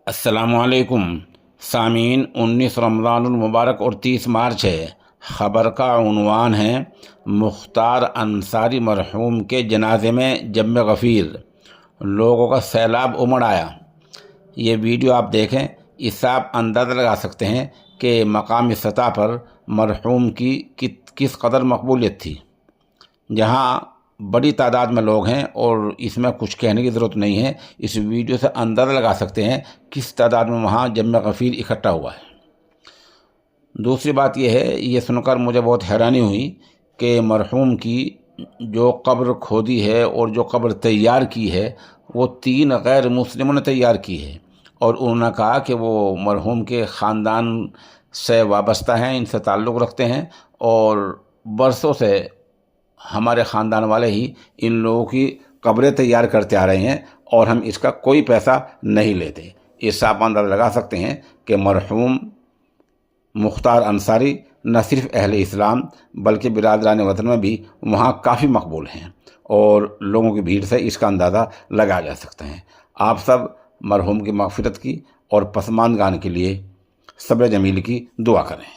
अस्सलामु अलैकुम सामीन। 19 रमज़ान मुबारक और 30 मार्च है। ख़बर का उन्वान है मुख्तार अंसारी मरहूम के जनाजे में जम गफ़ीर, लोगों का सैलाब उमड़ आया। ये वीडियो आप देखें, इससे आप अंदाज़ा लगा सकते हैं कि मकामी सतह पर मरहूम की किस कदर मकबूलियत थी। जहाँ बड़ी तादाद में लोग हैं और इसमें कुछ कहने की ज़रूरत नहीं है, इस वीडियो से अंदाज़ा लगा सकते हैं किस तादाद में वहाँ जम गफ़ीर इकट्ठा हुआ है। दूसरी बात यह है, ये सुनकर मुझे बहुत हैरानी हुई कि मरहूम की जो कब्र खोदी है और जो कब्र तैयार की है वो 3 गैर मुस्लिमों ने तैयार की है, और उन्होंने कहा कि वो मरहूम के ख़ानदान से वाबस्ता हैं, इनसे ताल्लुक़ रखते हैं और बरसों से हमारे ख़ानदान वाले ही इन लोगों की कब्रें तैयार करते आ रहे हैं और हम इसका कोई पैसा नहीं लेते। इससे आप अंदाज़ा लगा सकते हैं कि मरहूम मुख्तार अंसारी न सिर्फ अहले इस्लाम बल्कि बिरादरान वतन में भी वहाँ काफ़ी मकबूल हैं, और लोगों की भीड़ से इसका अंदाज़ा लगाया जा सकता है। आप सब मरहूम की मग़फ़िरत की और पसमानदगान के लिए सब्र जमील की दुआ करें।